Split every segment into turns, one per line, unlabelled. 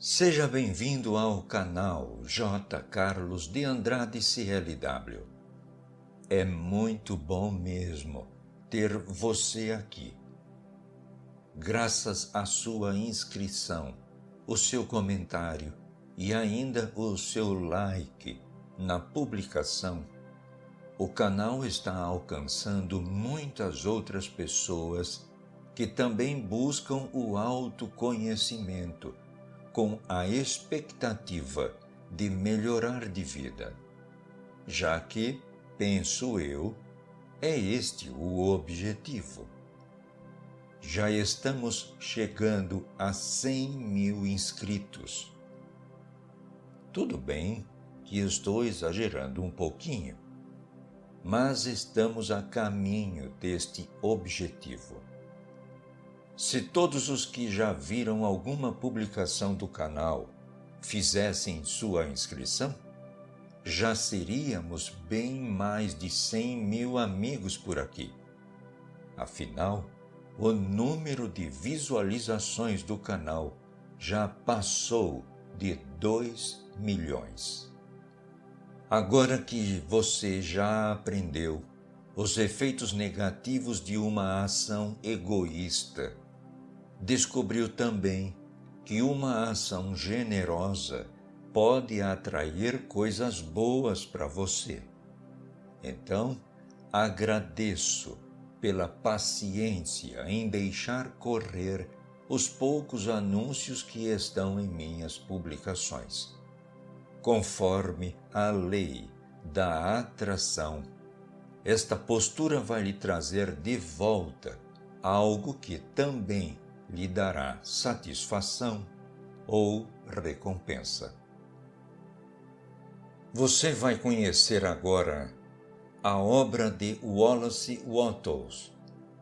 Seja bem-vindo ao canal J. Carlos de Andrade CLW. É muito bom mesmo ter você aqui. Graças à sua inscrição, o seu comentário e ainda o seu like na publicação, o canal está alcançando muitas outras pessoas que também buscam o autoconhecimento com a expectativa de melhorar de vida, já que, penso eu, é este o objetivo. Já estamos chegando a 100 mil inscritos. Tudo bem que estou exagerando um pouquinho, mas estamos a caminho deste objetivo. Se todos os que já viram alguma publicação do canal fizessem sua inscrição, já seríamos bem mais de 100 mil amigos por aqui. Afinal, o número de visualizações do canal já passou de 2 milhões. Agora que você já aprendeu os efeitos negativos de uma ação egoísta, descobriu também que uma ação generosa pode atrair coisas boas para você. Então, agradeço pela paciência em deixar correr os poucos anúncios que estão em minhas publicações. Conforme a lei da atração, esta postura vai lhe trazer de volta algo que também lhe dará satisfação ou recompensa. Você vai conhecer agora a obra de Wallace Wattles,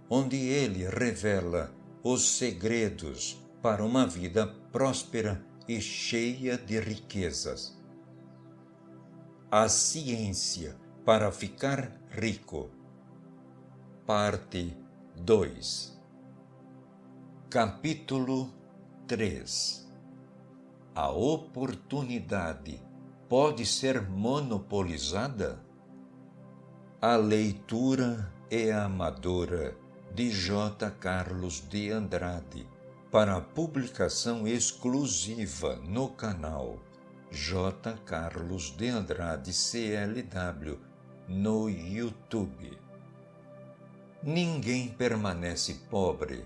onde ele revela os segredos para uma vida próspera e cheia de riquezas. A ciência para ficar rico. Parte 2. Capítulo 3. A oportunidade pode ser monopolizada? A leitura é amadora de J. Carlos de Andrade para publicação exclusiva no canal J. Carlos de Andrade CLW no YouTube. Ninguém permanece pobre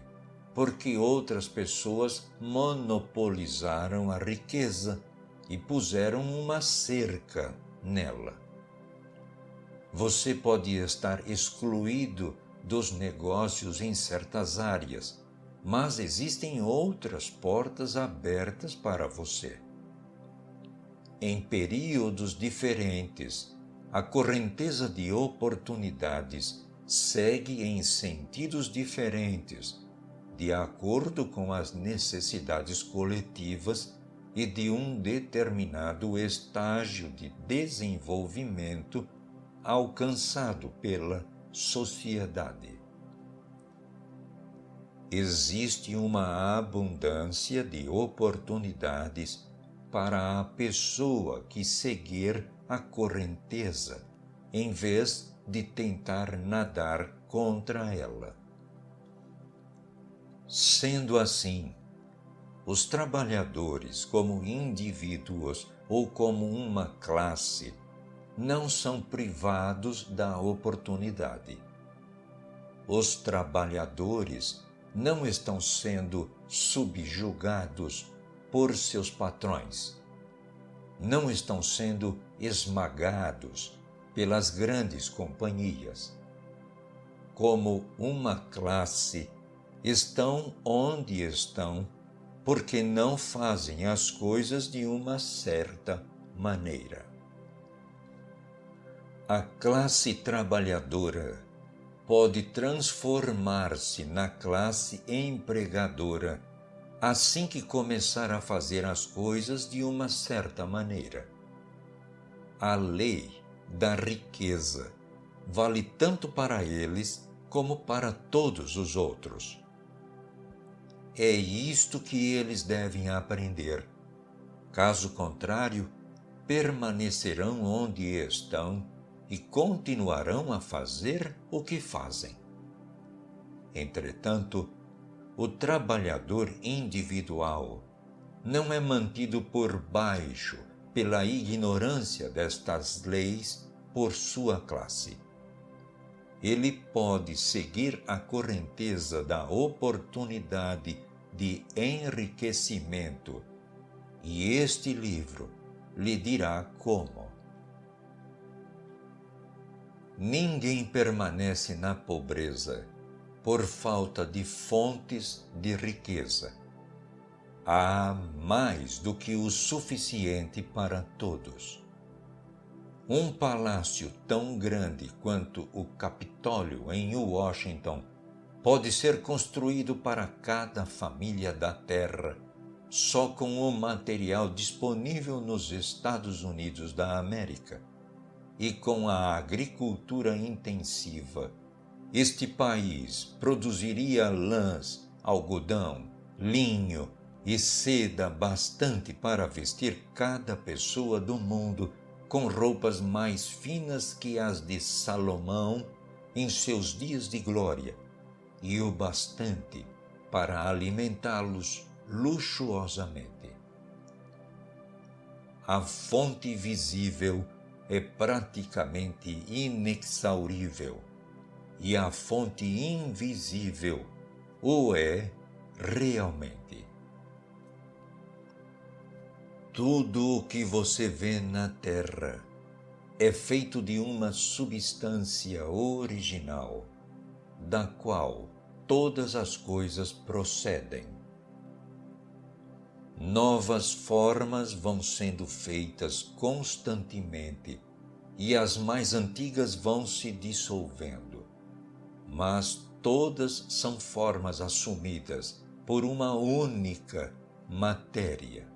porque outras pessoas monopolizaram a riqueza e puseram uma cerca nela. Você pode estar excluído dos negócios em certas áreas, mas existem outras portas abertas para você. Em períodos diferentes, a correnteza de oportunidades segue em sentidos diferentes, de acordo com as necessidades coletivas e de um determinado estágio de desenvolvimento alcançado pela sociedade. Existe uma abundância de oportunidades para a pessoa que seguir a correnteza, em vez de tentar nadar contra ela. Sendo assim, os trabalhadores, como indivíduos ou como uma classe, não são privados da oportunidade. Os trabalhadores não estão sendo subjugados por seus patrões. Não estão sendo esmagados pelas grandes companhias. Como uma classe, estão onde estão porque não fazem as coisas de uma certa maneira. A classe trabalhadora pode transformar-se na classe empregadora assim que começar a fazer as coisas de uma certa maneira. A lei da riqueza vale tanto para eles como para todos os outros. É isto que eles devem aprender Caso contrário, permanecerão onde estão e continuarão a fazer o que fazem. Entretanto, o trabalhador individual não é mantido por baixo pela ignorância destas leis por sua classe. Ele pode seguir a correnteza da oportunidade de enriquecimento, e este livro lhe dirá como. Ninguém permanece na pobreza por falta de fontes de riqueza. Há mais do que o suficiente para todos. Um palácio tão grande quanto o Capitólio em Washington pode ser construído para cada família da Terra, só com o material disponível nos Estados Unidos da América. E com a agricultura intensiva, este país produziria lãs, algodão, linho e seda bastante para vestir cada pessoa do mundo com roupas mais finas que as de Salomão em seus dias de glória, e o bastante para alimentá-los luxuosamente. A fonte visível é praticamente inexaurível, e a fonte invisível o é realmente. Tudo o que você vê na Terra é feito de uma substância original, da qual todas as coisas procedem. Novas formas vão sendo feitas constantemente e as mais antigas vão se dissolvendo, mas todas são formas assumidas por uma única matéria.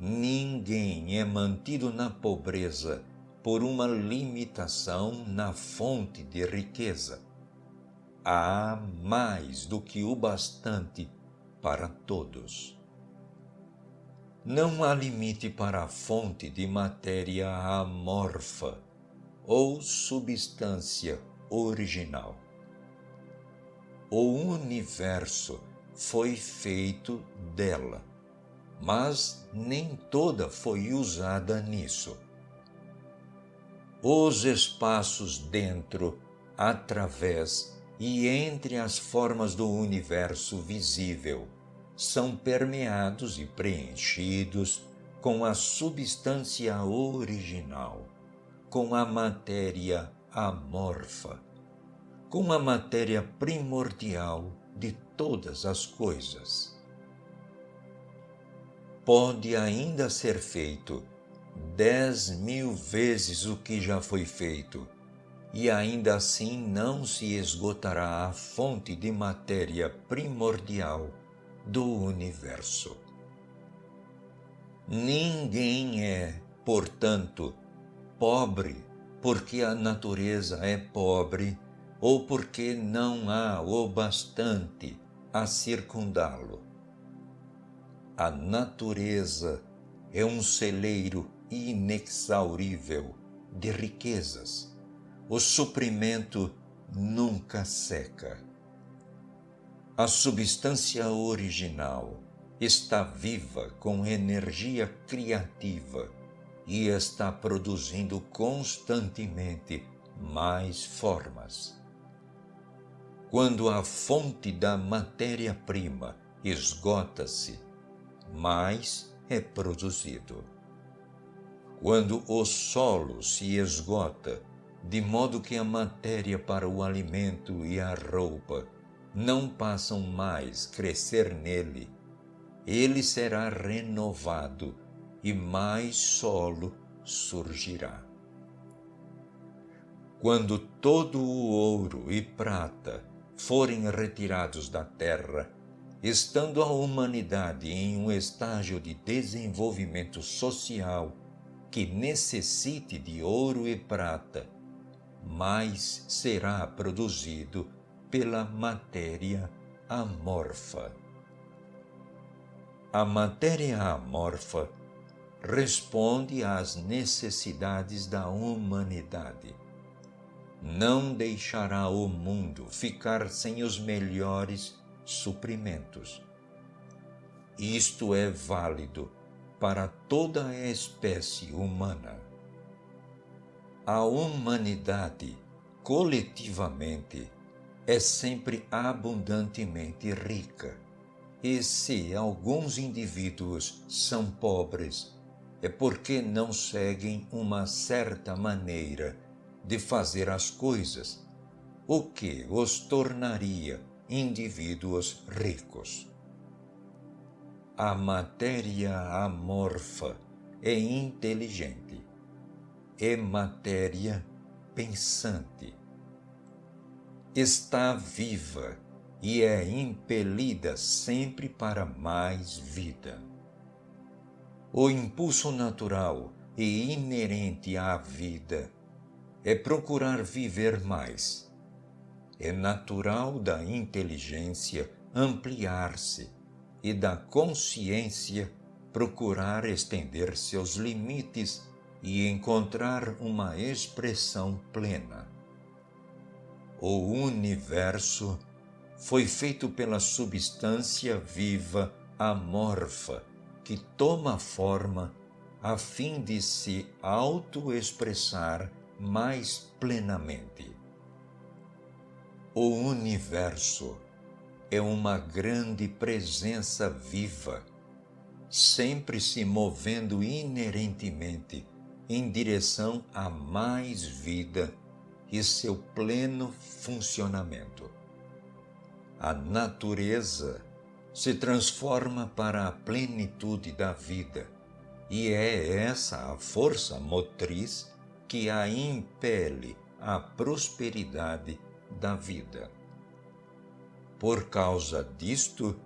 Ninguém é mantido na pobreza por uma limitação na fonte de riqueza. Há mais do que o bastante para todos. Não há limite para a fonte de matéria amorfa ou substância original. O universo foi feito dela, mas nem toda foi usada nisso. Os espaços dentro, através e entre as formas do universo visível são permeados e preenchidos com a substância original, com a matéria amorfa, com a matéria primordial de todas as coisas. Pode ainda ser feito 10.000 vezes o que já foi feito, e ainda assim não se esgotará a fonte de matéria primordial do universo. Ninguém é, portanto, pobre porque a natureza é pobre ou porque não há o bastante a circundá-lo. A natureza é um celeiro inexaurível de riquezas. O suprimento nunca seca. A substância original está viva com energia criativa e está produzindo constantemente mais formas. Quando a fonte da matéria-prima esgota-se, mais é produzido. Quando o solo se esgota, de modo que a matéria para o alimento e a roupa não passam mais crescer nele, ele será renovado e mais solo surgirá. Quando todo o ouro e prata forem retirados da terra, estando a humanidade em um estágio de desenvolvimento social que necessite de ouro e prata, mais será produzido pela matéria amorfa. A matéria amorfa responde às necessidades da humanidade. Não deixará o mundo ficar sem os melhores suprimentos. Isto é válido para toda a espécie humana. A humanidade, coletivamente, é sempre abundantemente rica. E se alguns indivíduos são pobres, é porque não seguem uma certa maneira de fazer as coisas, o que os tornaria indivíduos ricos. A matéria amorfa é inteligente, é matéria pensante. Está viva e é impelida sempre para mais vida. O impulso natural e inerente à vida é procurar viver mais. É natural da inteligência ampliar-se e da consciência procurar estender seus limites e encontrar uma expressão plena. O universo foi feito pela substância viva amorfa que toma forma a fim de se autoexpressar mais plenamente. O universo é uma grande presença viva, sempre se movendo inerentemente em direção a mais vida e seu pleno funcionamento. A natureza se transforma para a plenitude da vida, e é essa a força motriz que a impele à prosperidade da vida. Por causa disto,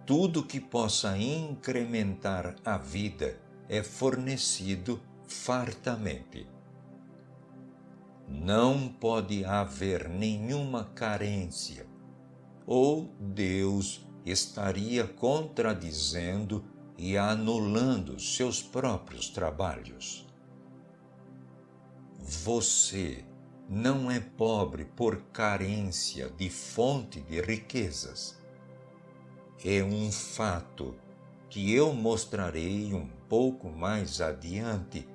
tudo que possa incrementar a vida é fornecido fartamente. Não pode haver nenhuma carência, ou Deus estaria contradizendo e anulando seus próprios trabalhos. Você não é pobre por carência de fonte de riquezas. É um fato que eu mostrarei um pouco mais adiante,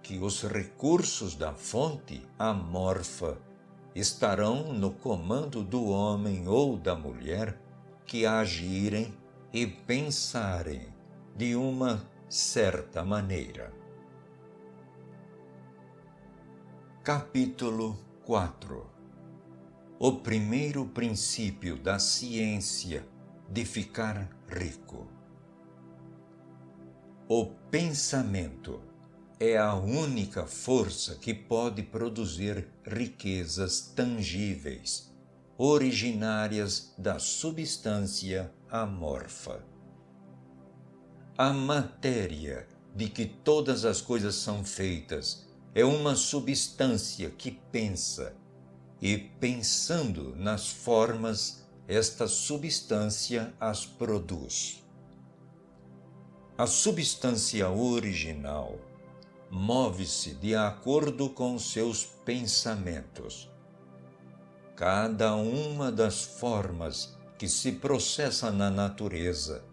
que os recursos da fonte amorfa estarão no comando do homem ou da mulher que agirem e pensarem de uma certa maneira. Capítulo 4. O primeiro princípio da ciência de ficar rico. O pensamento é a única força que pode produzir riquezas tangíveis, originárias da substância amorfa. A matéria de que todas as coisas são feitas é uma substância que pensa, e pensando nas formas, esta substância as produz. A substância original move-se de acordo com seus pensamentos. Cada uma das formas que se processa na natureza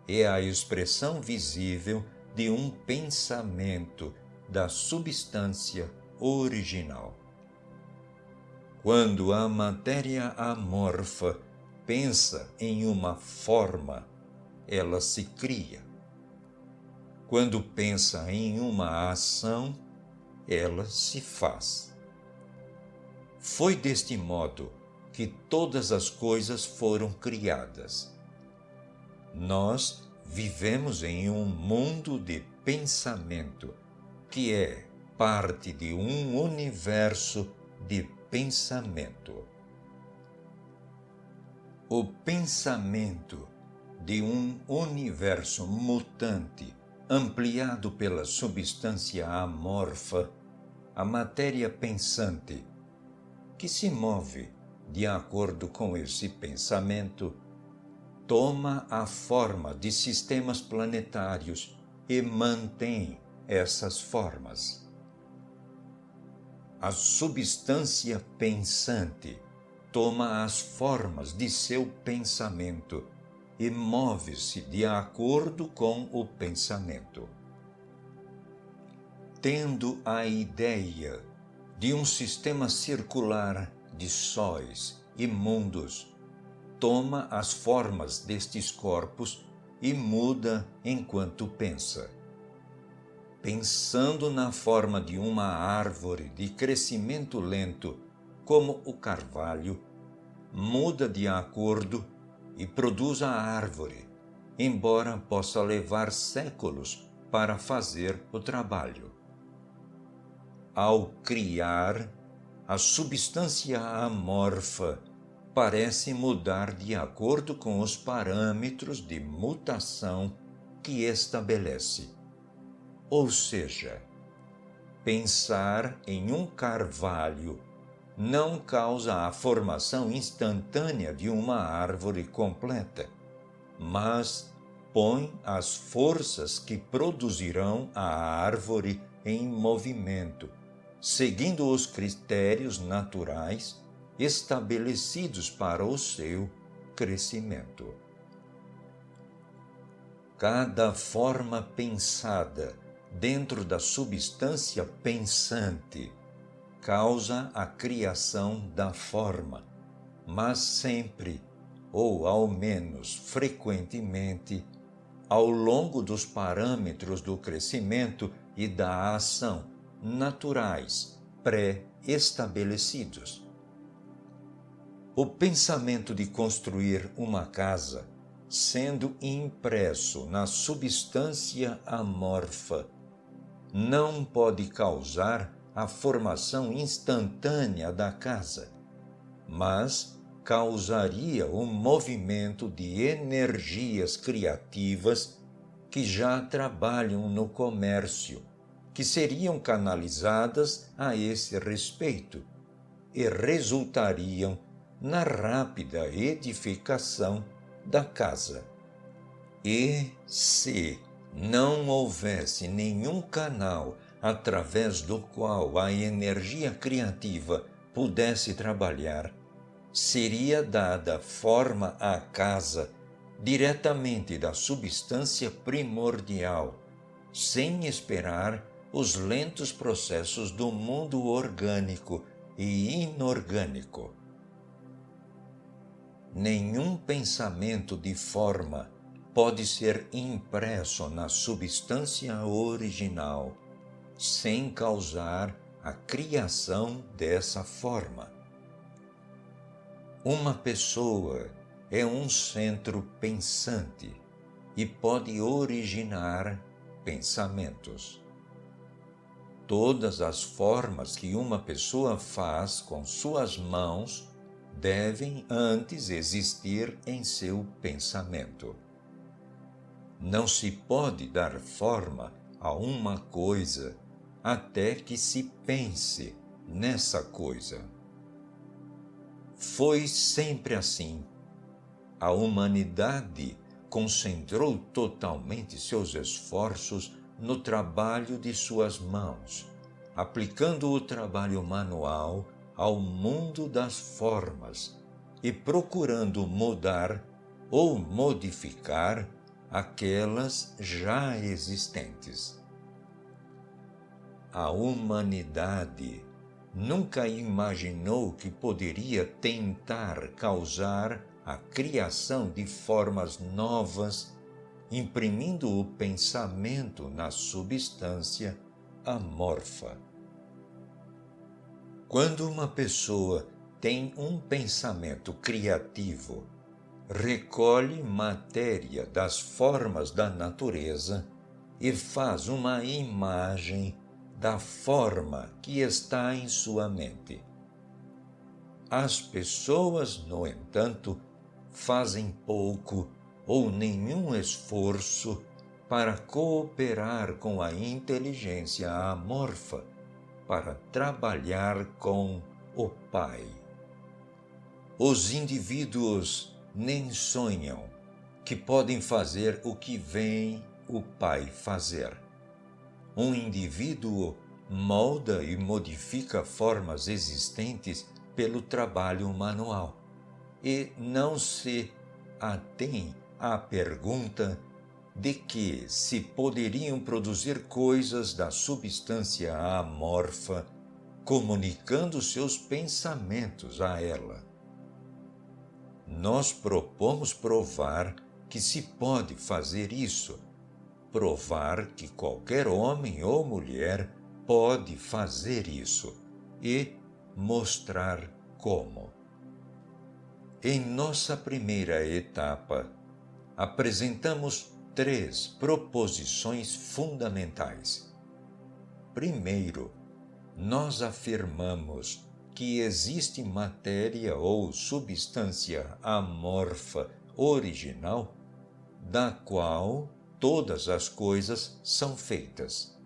é a expressão visível de um pensamento da substância original. Quando a matéria amorfa pensa em uma forma, ela se cria. Quando pensa em uma ação, ela se faz. Foi deste modo que todas as coisas foram criadas. Nós vivemos em um mundo de pensamento, que é parte de um universo de pensamento. O pensamento de um universo mutante, ampliado pela substância amorfa, a matéria pensante, que se move de acordo com esse pensamento, toma a forma de sistemas planetários e mantém essas formas. A substância pensante toma as formas de seu pensamento e move-se de acordo com o pensamento. Tendo a ideia de um sistema circular de sóis e mundos, toma as formas destes corpos e muda enquanto pensa. Pensando na forma de uma árvore de crescimento lento, como o carvalho, muda de acordo e produz a árvore, embora possa levar séculos para fazer o trabalho. Ao criar, a substância amorfa parece mudar de acordo com os parâmetros de mutação que estabelece. Ou seja, pensar em um carvalho não causa a formação instantânea de uma árvore completa, mas põe as forças que produzirão a árvore em movimento, seguindo os critérios naturais estabelecidos para o seu crescimento. Cada forma pensada dentro da substância pensante causa a criação da forma, mas sempre, ou ao menos frequentemente, ao longo dos parâmetros do crescimento e da ação naturais pré-estabelecidos. O pensamento de construir uma casa, sendo impresso na substância amorfa, não pode causar a formação instantânea da casa, mas causaria um movimento de energias criativas que já trabalham no comércio, que seriam canalizadas a esse respeito e resultariam na rápida edificação da casa. E se não houvesse nenhum canal através do qual a energia criativa pudesse trabalhar, seria dada forma à casa diretamente da substância primordial, sem esperar os lentos processos do mundo orgânico e inorgânico. Nenhum pensamento de forma pode ser impresso na substância original, sem causar a criação dessa forma. Uma pessoa é um centro pensante e pode originar pensamentos. Todas as formas que uma pessoa faz com suas mãos devem antes existir em seu pensamento. Não se pode dar forma a uma coisa até que se pense nessa coisa. Foi sempre assim. A humanidade concentrou totalmente seus esforços no trabalho de suas mãos, aplicando o trabalho manual ao mundo das formas e procurando mudar ou modificar aquelas já existentes. A humanidade nunca imaginou que poderia tentar causar a criação de formas novas, imprimindo o pensamento na substância amorfa. Quando uma pessoa tem um pensamento criativo, recolhe matéria das formas da natureza e faz uma imagem da forma que está em sua mente. As pessoas, no entanto, fazem pouco ou nenhum esforço para cooperar com a inteligência amorfa, para trabalhar com o Pai. Os indivíduos nem sonham que podem fazer o que vem o Pai fazer. Um indivíduo molda e modifica formas existentes pelo trabalho manual e não se atém à pergunta de que se poderiam produzir coisas da substância amorfa, comunicando seus pensamentos a ela. Nós propomos provar que se pode fazer isso, provar que qualquer homem ou mulher pode fazer isso e mostrar como. Em nossa primeira etapa, apresentamos 3 proposições fundamentais. Primeiro, nós afirmamos que existe matéria ou substância amorfa original, da qual todas as coisas são feitas.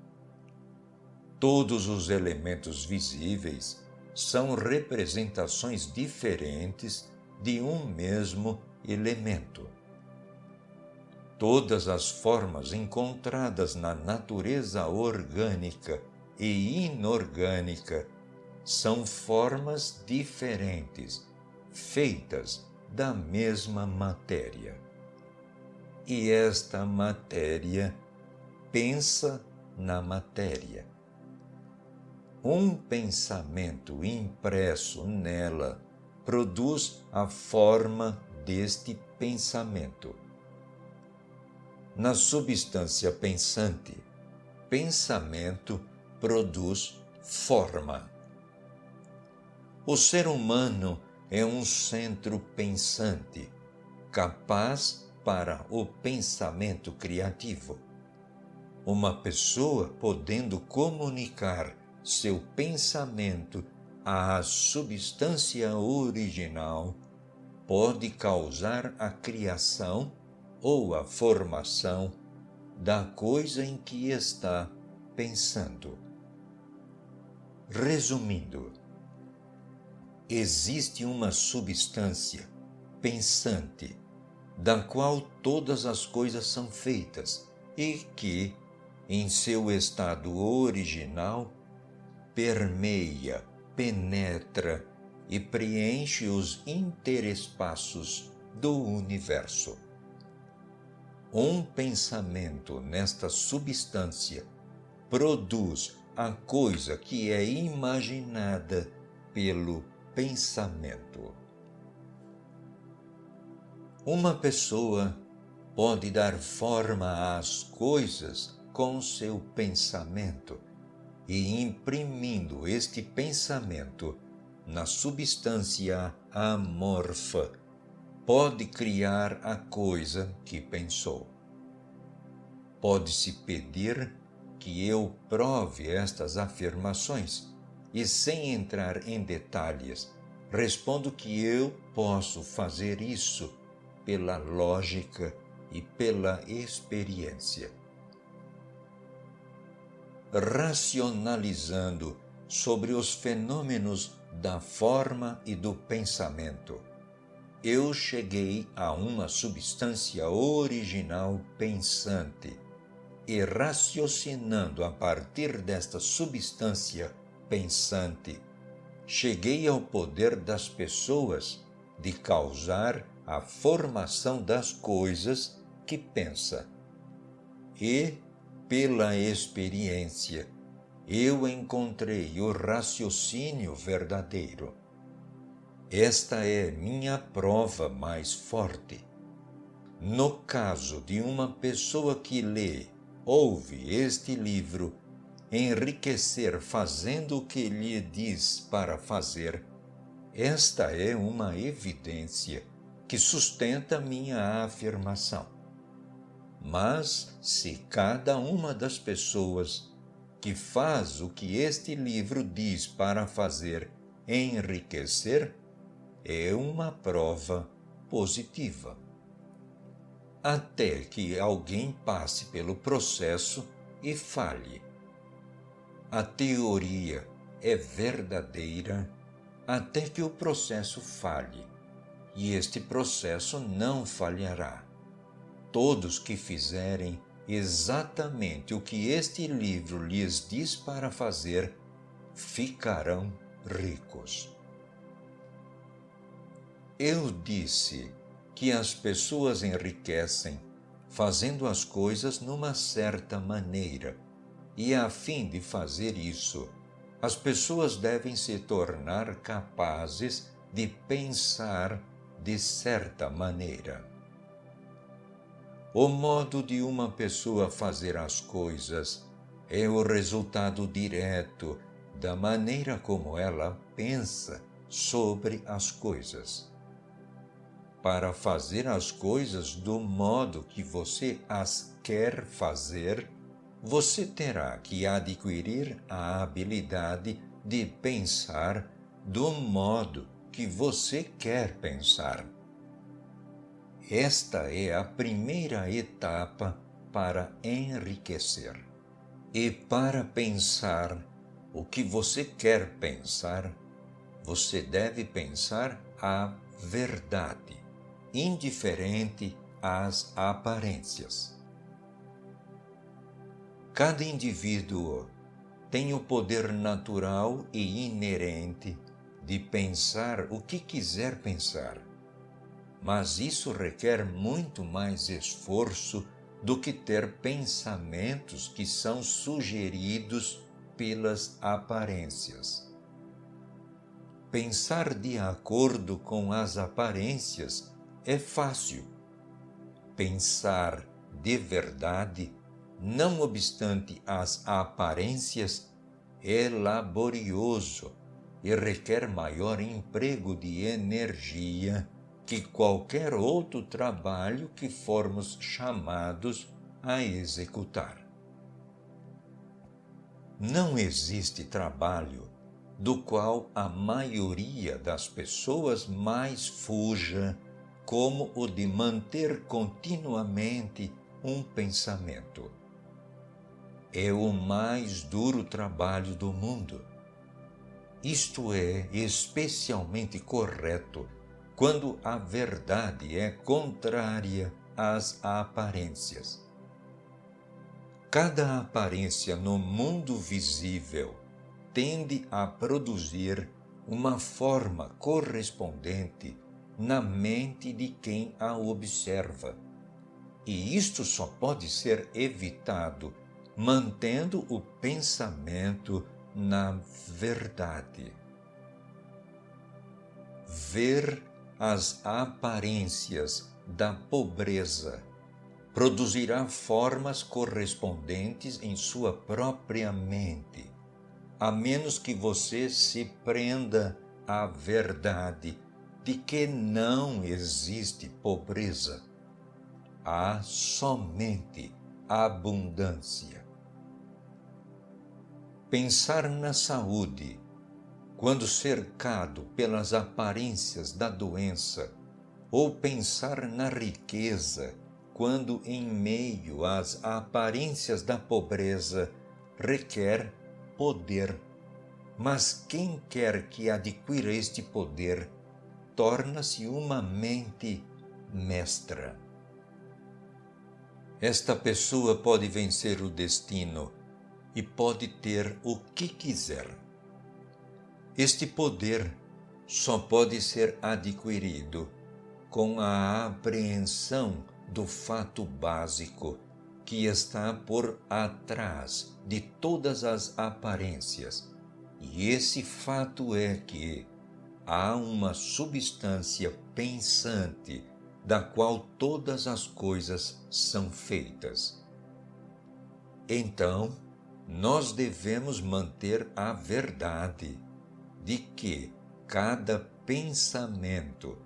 Todos os elementos visíveis são representações diferentes de um mesmo elemento. Todas as formas encontradas na natureza orgânica e inorgânica são formas diferentes, feitas da mesma matéria. E esta matéria pensa na matéria. Um pensamento impresso nela produz a forma deste pensamento. Na substância pensante, pensamento produz forma. O ser humano é um centro pensante, capaz para o pensamento criativo. Uma pessoa podendo comunicar seu pensamento à substância original pode causar a criação ou a formação da coisa em que está pensando. Resumindo, existe uma substância pensante, da qual todas as coisas são feitas e que, em seu estado original, permeia, penetra e preenche os interespaços do universo. Um pensamento nesta substância produz a coisa que é imaginada pelo pensamento. Uma pessoa pode dar forma às coisas com seu pensamento e, imprimindo este pensamento na substância amorfa, pode criar a coisa que pensou. Pode-se pedir que eu prove estas afirmações e, sem entrar em detalhes, respondo que eu posso fazer isso pela lógica e pela experiência. Racionalizando sobre os fenômenos da forma e do pensamento, eu cheguei a uma substância original pensante e, raciocinando a partir desta substância pensante, cheguei ao poder das pessoas de causar a formação das coisas que pensa. E, pela experiência, eu encontrei o raciocínio verdadeiro. Esta é minha prova mais forte. No caso de uma pessoa que lê, ouve este livro, enriquecer fazendo o que lhe diz para fazer, esta é uma evidência que sustenta minha afirmação. Mas se cada uma das pessoas que faz o que este livro diz para fazer enriquecer, é uma prova positiva. Até que alguém passe pelo processo e falhe. A teoria é verdadeira até que o processo falhe, e este processo não falhará. todos que fizerem exatamente o que este livro lhes diz para fazer, ficarão ricos. Eu disse que as pessoas enriquecem fazendo as coisas numa certa maneira, e a fim de fazer isso, as pessoas devem se tornar capazes de pensar de certa maneira. O modo de uma pessoa fazer as coisas é o resultado direto da maneira como ela pensa sobre as coisas. Para fazer as coisas do modo que você as quer fazer, você terá que adquirir a habilidade de pensar do modo que você quer pensar. Esta é a primeira etapa para enriquecer. E para pensar o que você quer pensar, você deve pensar a verdade, indiferente às aparências. Cada indivíduo tem o poder natural e inerente de pensar o que quiser pensar, mas isso requer muito mais esforço do que ter pensamentos que são sugeridos pelas aparências. Pensar de acordo com as aparências é fácil. Pensar de verdade, não obstante as aparências, é laborioso e requer maior emprego de energia que qualquer outro trabalho que formos chamados a executar. Não existe trabalho do qual a maioria das pessoas mais fuja, como o de manter continuamente um pensamento. É o mais duro trabalho do mundo. Isto é especialmente correto quando a verdade é contrária às aparências. Cada aparência no mundo visível tende a produzir uma forma correspondente na mente de quem a observa. E isto só pode ser evitado mantendo o pensamento na verdade. Ver as aparências da pobreza produzirá formas correspondentes em sua própria mente, a menos que você se prenda à verdade de que não existe pobreza. Há somente abundância. Pensar na saúde, quando cercado pelas aparências da doença, ou pensar na riqueza, quando em meio às aparências da pobreza, requer poder. Mas quem quer que adquira este poder, torna-se uma mente mestra. Esta pessoa pode vencer o destino e pode ter o que quiser. Este poder só pode ser adquirido com a apreensão do fato básico que está por atrás de todas as aparências. E esse fato é que há uma substância pensante da qual todas as coisas são feitas. Então, nós devemos manter a verdade de que cada pensamento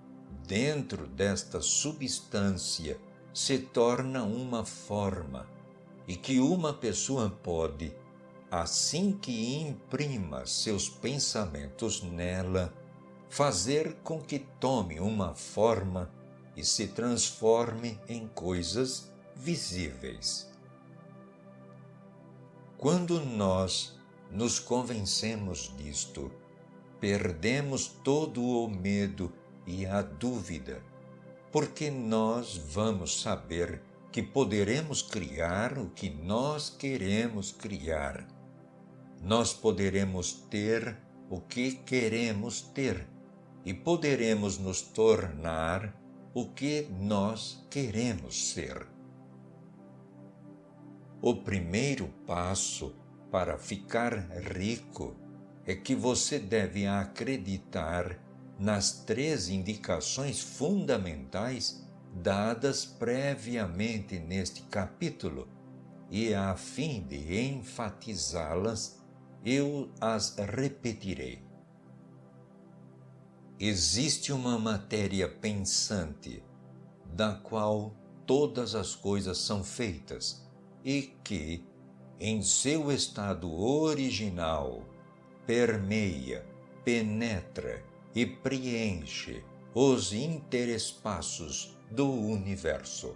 dentro desta substância se torna uma forma e que uma pessoa pode, assim que imprima seus pensamentos nela, fazer com que tome uma forma e se transforme em coisas visíveis. Quando nós nos convencemos disto, perdemos todo o medo e a dúvida, porque nós vamos saber que poderemos criar o que nós queremos criar. Nós poderemos ter o que queremos ter e poderemos nos tornar o que nós queremos ser. O primeiro passo para ficar rico é que você deve acreditar nas 3 indicações fundamentais dadas previamente neste capítulo, e a fim de enfatizá-las, eu as repetirei. Existe uma matéria pensante, da qual todas as coisas são feitas, e que, em seu estado original, permeia, penetra e preenche os interespaços do universo.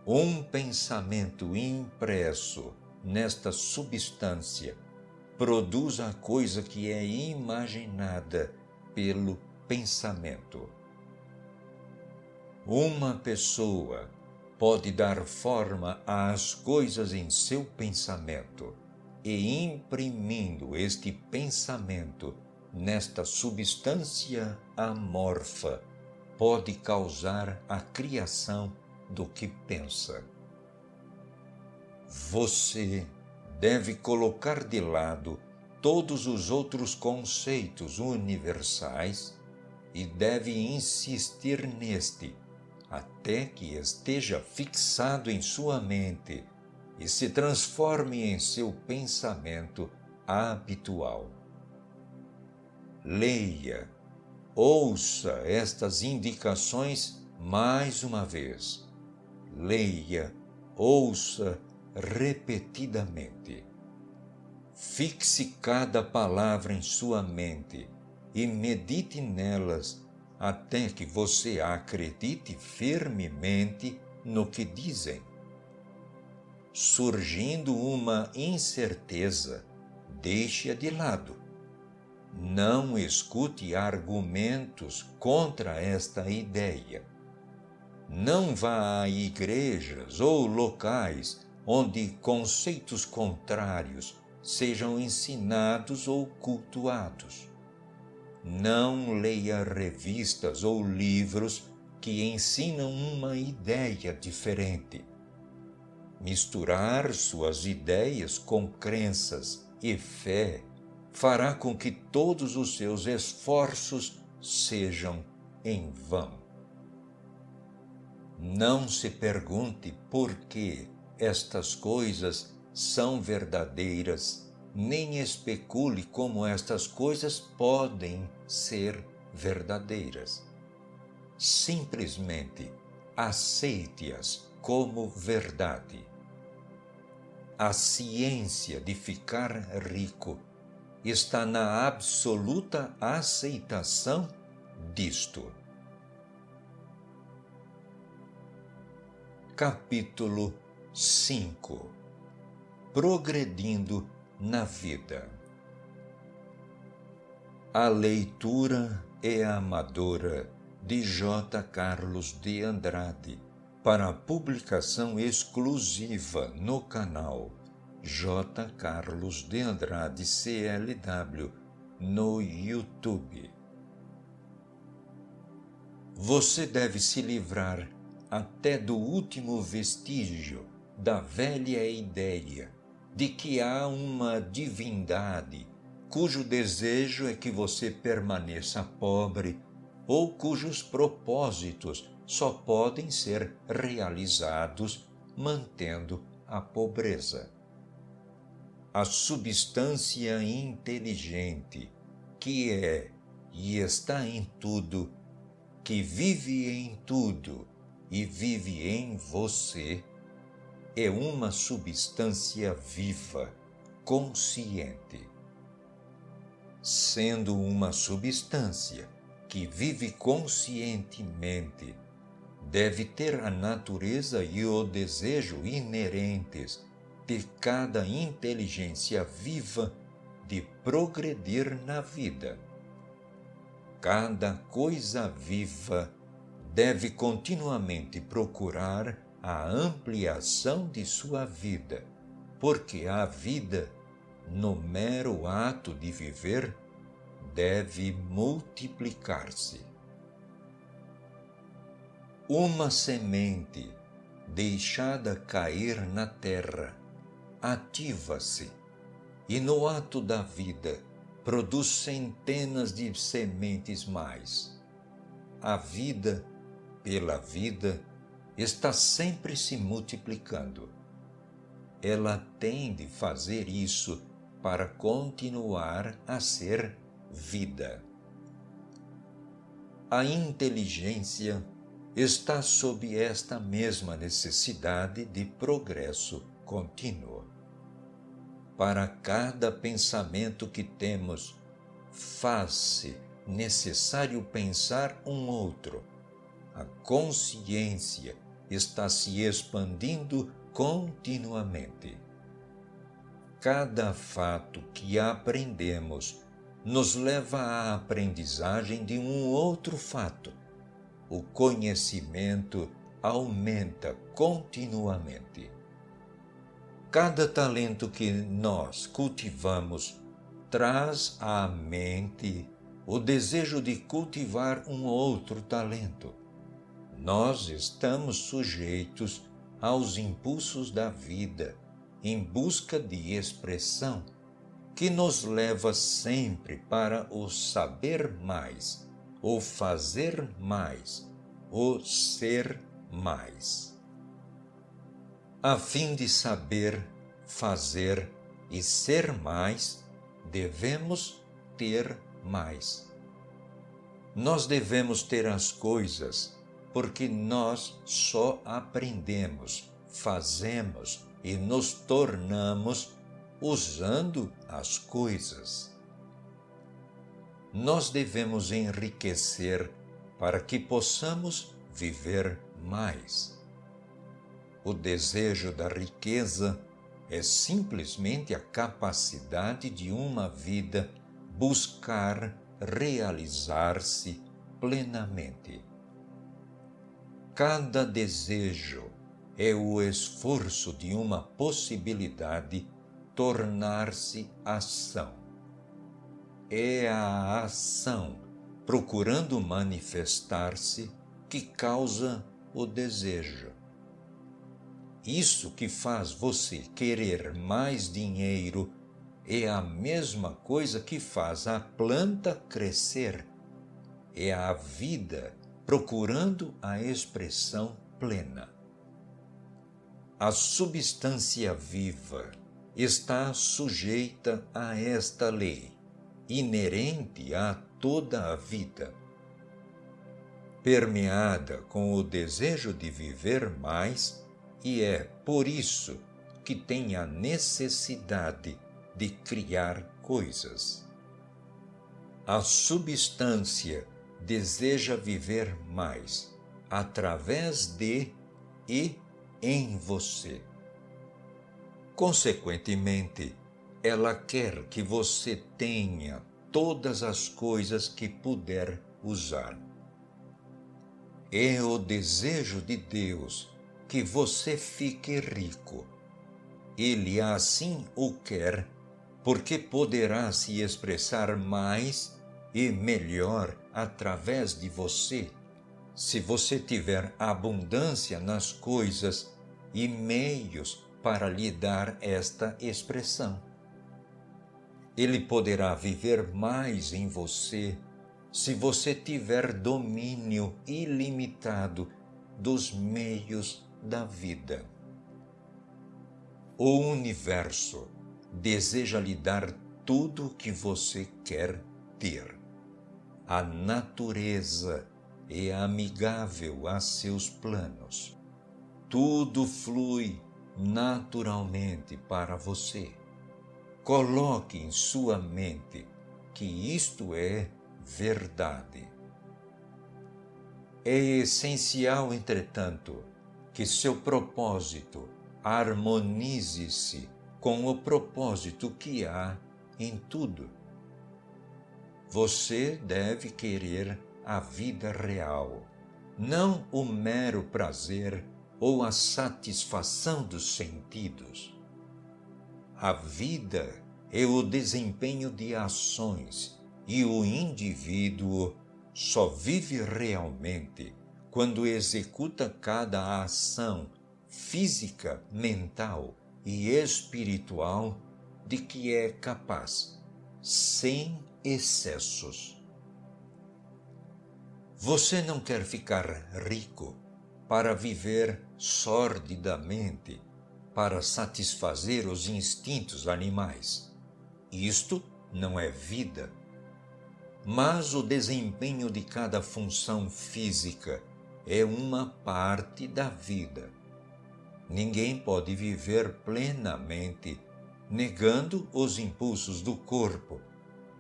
Um pensamento impresso nesta substância produz a coisa que é imaginada pelo pensamento. Uma pessoa pode dar forma às coisas em seu pensamento e, imprimindo este pensamento nesta substância amorfa, pode causar a criação do que pensa. Você deve colocar de lado todos os outros conceitos universais e deve insistir neste, até que esteja fixado em sua mente e se transforme em seu pensamento habitual. Leia, ouça estas indicações mais uma vez. Leia, ouça repetidamente. Fixe cada palavra em sua mente e medite nelas até que você acredite firmemente no que dizem. Surgindo uma incerteza, deixe-a de lado. Não escute argumentos contra esta ideia. Não vá a igrejas ou locais onde conceitos contrários sejam ensinados ou cultuados. Não leia revistas ou livros que ensinam uma ideia diferente. Misturar suas ideias com crenças e fé fará com que todos os seus esforços sejam em vão. Não se pergunte por que estas coisas são verdadeiras, nem especule como estas coisas podem ser verdadeiras. Simplesmente aceite-as como verdade. A ciência de ficar rico está na absoluta aceitação disto. Capítulo 5. Progredindo na vida. A leitura é amadora de J. Carlos de Andrade, para publicação exclusiva no canal J. Carlos de Andrade CLW no YouTube. Você deve se livrar até do último vestígio da velha ideia de que há uma divindade cujo desejo é que você permaneça pobre ou cujos propósitos só podem ser realizados mantendo a pobreza. A substância inteligente, que é e está em tudo, que vive em tudo e vive em você, é uma substância viva, consciente. Sendo uma substância que vive conscientemente, deve ter a natureza e o desejo inerentes de cada inteligência viva de progredir na vida. Cada coisa viva deve continuamente procurar a ampliação de sua vida, porque a vida, no mero ato de viver, deve multiplicar-se. Uma semente deixada cair na terra ativa-se e, no ato da vida, produz centenas de sementes mais. A vida, pela vida, está sempre se multiplicando. Ela tem de fazer isso para continuar a ser vida. A inteligência está sob esta mesma necessidade de progresso contínuo. Para cada pensamento que temos, faz-se necessário pensar um outro. A consciência está se expandindo continuamente. Cada fato que aprendemos nos leva à aprendizagem de um outro fato. O conhecimento aumenta continuamente. Cada talento que nós cultivamos traz à mente o desejo de cultivar um outro talento. Nós estamos sujeitos aos impulsos da vida em busca de expressão, que nos leva sempre para o saber mais, o fazer mais, o ser mais. A fim de saber, fazer e ser mais, devemos ter mais. Nós devemos ter as coisas porque nós só aprendemos, fazemos e nos tornamos usando as coisas. Nós devemos enriquecer para que possamos viver mais. O desejo da riqueza é simplesmente a capacidade de uma vida buscar realizar-se plenamente. Cada desejo é o esforço de uma possibilidade tornar-se ação. É a ação procurando manifestar-se que causa o desejo. Isso que faz você querer mais dinheiro é a mesma coisa que faz a planta crescer. É a vida procurando a expressão plena. A substância viva está sujeita a esta lei, inerente a toda a vida. Permeada com o desejo de viver mais, e é por isso que tem a necessidade de criar coisas. A substância deseja viver mais, através de e em você. Consequentemente, ela quer que você tenha todas as coisas que puder usar. É o desejo de Deus que você fique rico. Ele assim o quer, porque poderá se expressar mais e melhor através de você, se você tiver abundância nas coisas e meios para lhe dar esta expressão. Ele poderá viver mais em você se você tiver domínio ilimitado dos meios da vida. O universo deseja lhe dar tudo o que você quer ter. A natureza é amigável a seus planos. Tudo flui naturalmente para você. Coloque em sua mente que isto é verdade. É essencial, entretanto, que seu propósito harmonize-se com o propósito que há em tudo. Você deve querer a vida real, não o mero prazer ou a satisfação dos sentidos. A vida é o desempenho de ações e o indivíduo só vive realmente quando executa cada ação física, mental e espiritual de que é capaz, sem excessos. Você não quer ficar rico para viver sordidamente, para satisfazer os instintos animais. Isto não é vida. Mas o desempenho de cada função física é uma parte da vida. Ninguém pode viver plenamente negando os impulsos do corpo,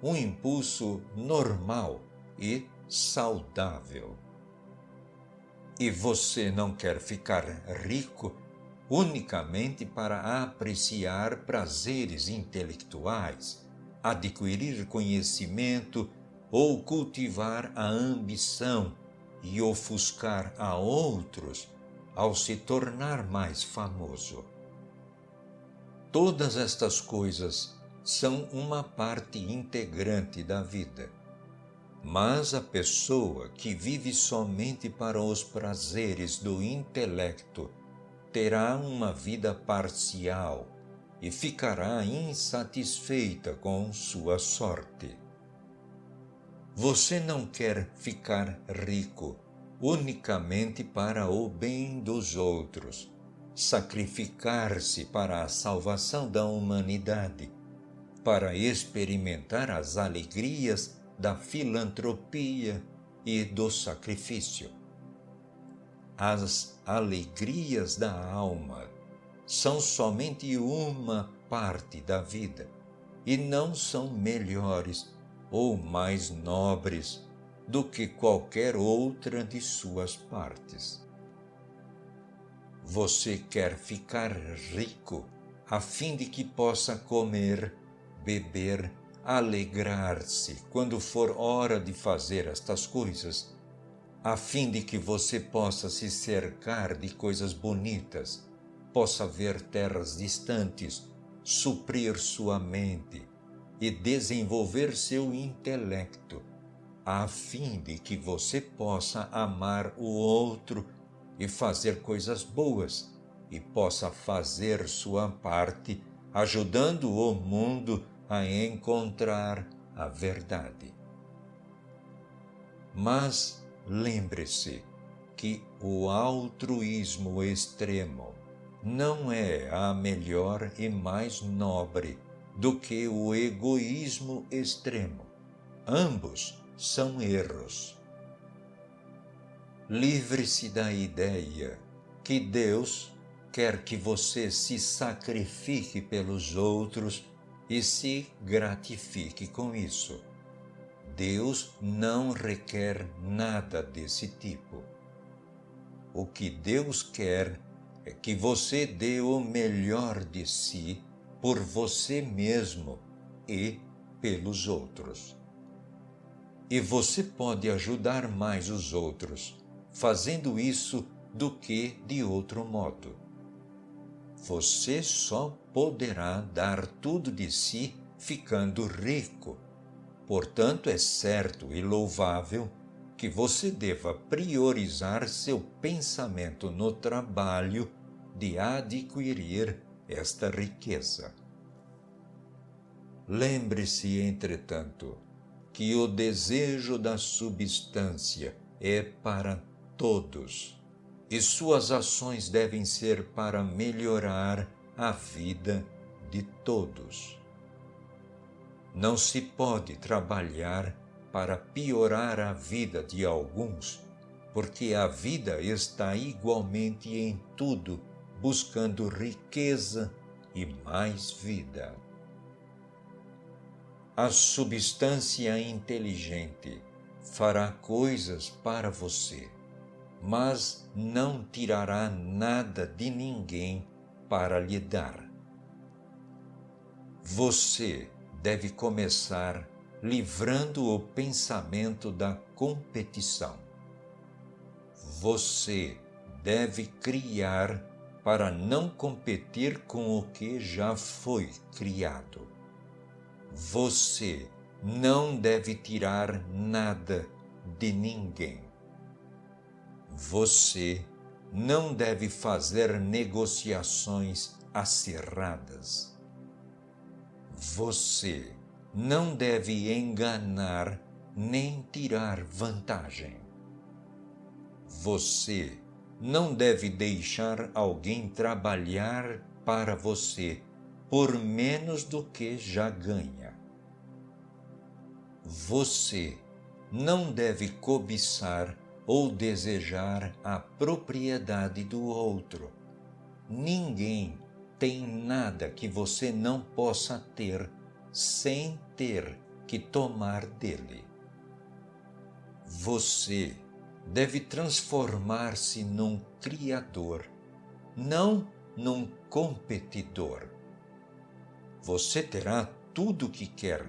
um impulso normal e saudável. E você não quer ficar rico unicamente para apreciar prazeres intelectuais, adquirir conhecimento ou cultivar a ambição e ofuscar a outros ao se tornar mais famoso. Todas estas coisas são uma parte integrante da vida. Mas a pessoa que vive somente para os prazeres do intelecto terá uma vida parcial e ficará insatisfeita com sua sorte. Você não quer ficar rico unicamente para o bem dos outros, sacrificar-se para a salvação da humanidade, para experimentar as alegrias da filantropia e do sacrifício. As alegrias da alma são somente uma parte da vida e não são melhores ou mais nobres do que qualquer outra de suas partes. Você quer ficar rico a fim de que possa comer, beber, alegrar-se quando for hora de fazer estas coisas, a fim de que você possa se cercar de coisas bonitas, possa ver terras distantes, suprir sua mente e desenvolver seu intelecto, a fim de que você possa amar o outro e fazer coisas boas e possa fazer sua parte, ajudando o mundo a encontrar a verdade. Mas lembre-se que o altruísmo extremo não é a melhor e mais nobre do que o egoísmo extremo. Ambos são erros. Livre-se da ideia que Deus quer que você se sacrifique pelos outros e se gratifique com isso. Deus não requer nada desse tipo. O que Deus quer é que você dê o melhor de si por você mesmo e pelos outros. E você pode ajudar mais os outros fazendo isso do que de outro modo. Você só poderá dar tudo de si ficando rico. Portanto, é certo e louvável que você deva priorizar seu pensamento no trabalho de adquirir esta riqueza. Lembre-se, entretanto, que o desejo da substância é para todos, e suas ações devem ser para melhorar a vida de todos. Não se pode trabalhar para piorar a vida de alguns, porque a vida está igualmente em tudo, buscando riqueza e mais vida. A substância inteligente fará coisas para você, mas não tirará nada de ninguém para lhe dar. Você deve começar livrando o pensamento da competição. Você deve criar para não competir com o que já foi criado. Você não deve tirar nada de ninguém. Você não deve fazer negociações acirradas. Você não deve enganar nem tirar vantagem. Você não deve deixar alguém trabalhar para você por menos do que já ganha. Você não deve cobiçar ou desejar a propriedade do outro. Ninguém tem nada que você não possa ter sem ter que tomar dele. Você deve transformar-se num criador, não num competidor. Você terá tudo o que quer,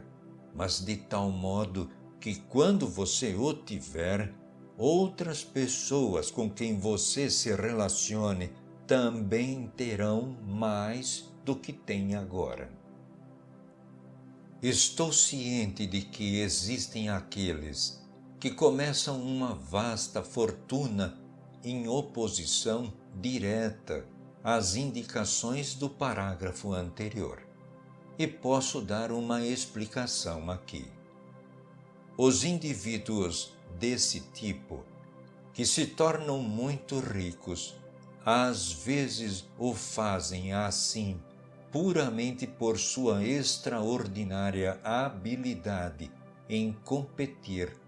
mas de tal modo que quando você o tiver, outras pessoas com quem você se relacione também terão mais do que tem agora. Estou ciente de que existem aqueles que começam uma vasta fortuna em oposição direta às indicações do parágrafo anterior. E posso dar uma explicação aqui. Os indivíduos desse tipo, que se tornam muito ricos, às vezes o fazem assim puramente por sua extraordinária habilidade em competir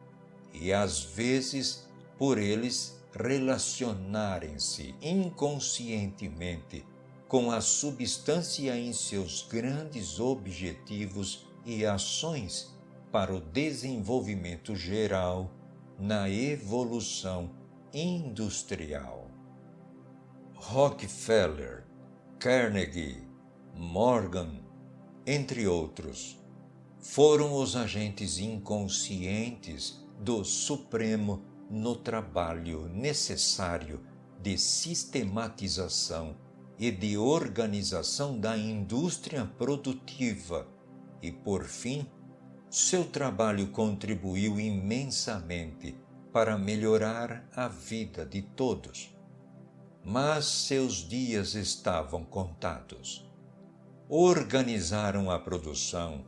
e às vezes por eles relacionarem-se inconscientemente com a substância em seus grandes objetivos e ações para o desenvolvimento geral na evolução industrial. Rockefeller, Carnegie, Morgan, entre outros, foram os agentes inconscientes do Supremo no trabalho necessário de sistematização e de organização da indústria produtiva e, por fim, seu trabalho contribuiu imensamente para melhorar a vida de todos. Mas seus dias estavam contados. Organizaram a produção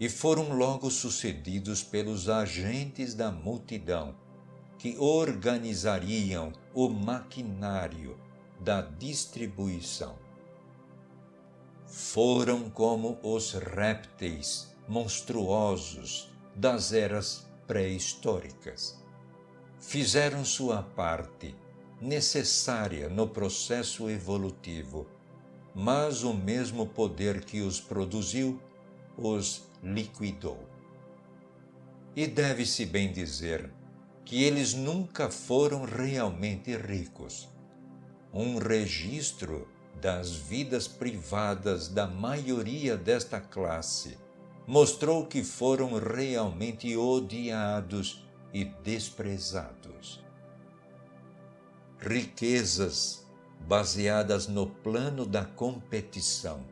e foram logo sucedidos pelos agentes da multidão, que organizariam o maquinário da distribuição. Foram como os répteis monstruosos das eras pré-históricas. Fizeram sua parte, necessária no processo evolutivo, mas o mesmo poder que os produziu os liquidou. E deve-se bem dizer que eles nunca foram realmente ricos. Um registro das vidas privadas da maioria desta classe mostrou que foram realmente odiados e desprezados. Riquezas baseadas no plano da competição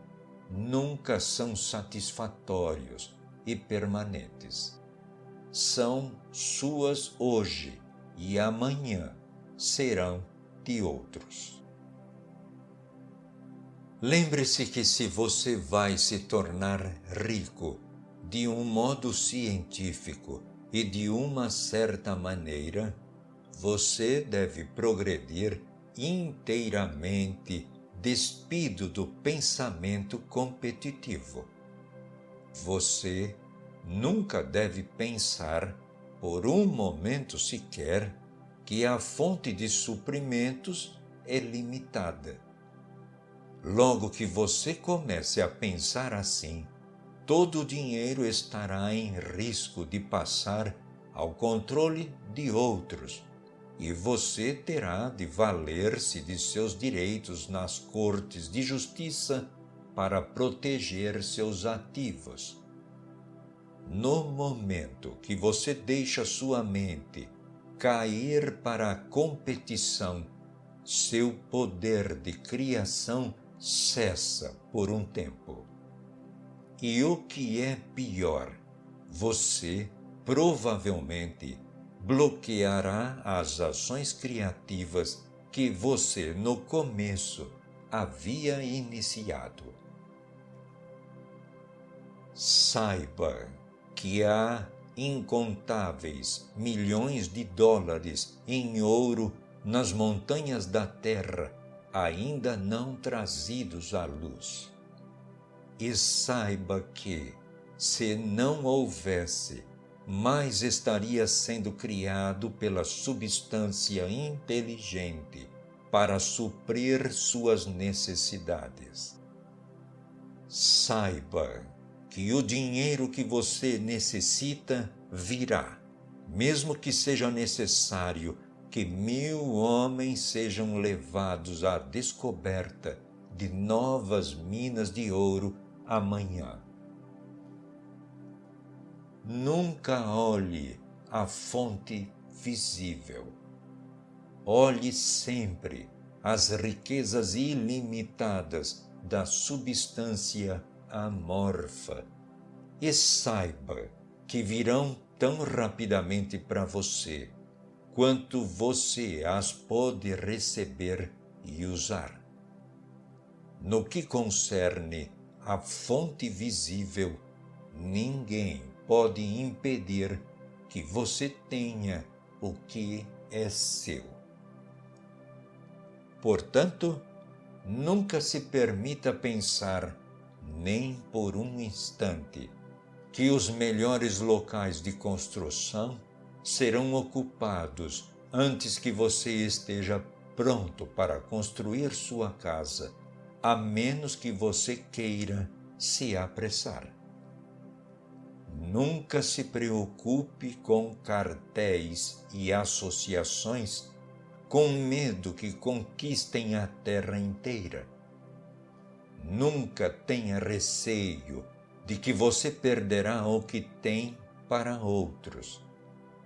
nunca são satisfatórios e permanentes. São suas hoje e amanhã serão de outros. Lembre-se que se você vai se tornar rico de um modo científico e de uma certa maneira, você deve progredir inteiramente despido do pensamento competitivo. Você nunca deve pensar, por um momento sequer, que a fonte de suprimentos é limitada. Logo que você comece a pensar assim, todo o dinheiro estará em risco de passar ao controle de outros, e você terá de valer-se de seus direitos nas cortes de justiça para proteger seus ativos. No momento que você deixa sua mente cair para a competição, seu poder de criação cessa por um tempo. E o que é pior, você provavelmente bloqueará as ações criativas que você no começo havia iniciado. Saiba que há incontáveis milhões de dólares em ouro nas montanhas da terra ainda não trazidos à luz. E saiba que, se não houvesse, mais estaria sendo criado pela substância inteligente para suprir suas necessidades. Saiba que o dinheiro que você necessita virá, mesmo que seja necessário que 1000 homens sejam levados à descoberta de novas minas de ouro amanhã. Nunca olhe a fonte visível. Olhe sempre as riquezas ilimitadas da substância amorfa e saiba que virão tão rapidamente para você quanto você as pode receber e usar. No que concerne à fonte visível, ninguém pode impedir que você tenha o que é seu. Portanto, nunca se permita pensar, nem por um instante, que os melhores locais de construção serão ocupados antes que você esteja pronto para construir sua casa, a menos que você queira se apressar. Nunca se preocupe com cartéis e associações com medo que conquistem a terra inteira. Nunca tenha receio de que você perderá o que tem para outros.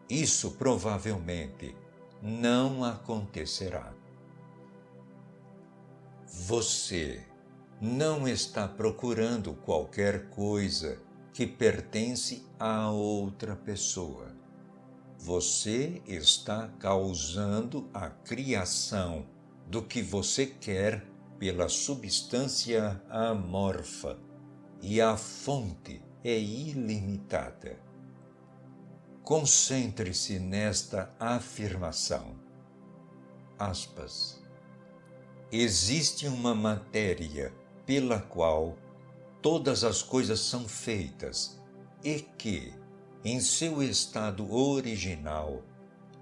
Isso provavelmente não acontecerá. Você não está procurando qualquer coisa que pertence a outra pessoa. Você está causando a criação do que você quer pela substância amorfa, e a fonte é ilimitada. Concentre-se nesta afirmação. Aspas. Existe uma matéria pela qual todas as coisas são feitas e que, em seu estado original,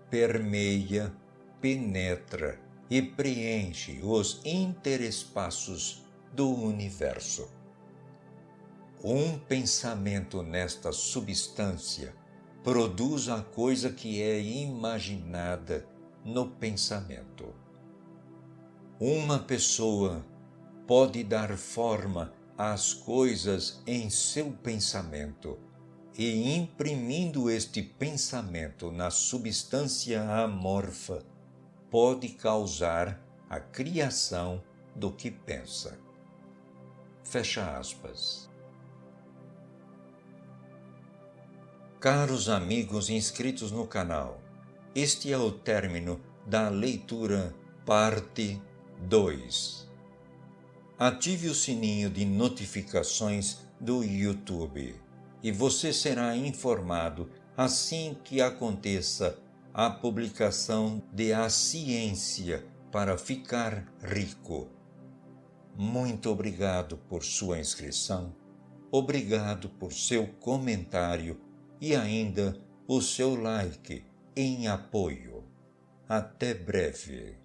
permeia, penetra e preenche os interespaços do universo. Um pensamento nesta substância produz a coisa que é imaginada no pensamento. Uma pessoa pode dar forma às coisas em seu pensamento e, imprimindo este pensamento na substância amorfa, pode causar a criação do que pensa. Fecha aspas. Caros amigos inscritos no canal, este é o término da leitura parte 2. Ative o sininho de notificações do YouTube e você será informado assim que aconteça a publicação de A Ciência para Ficar Rico. Muito obrigado por sua inscrição, obrigado por seu comentário e ainda o seu like em apoio. Até breve.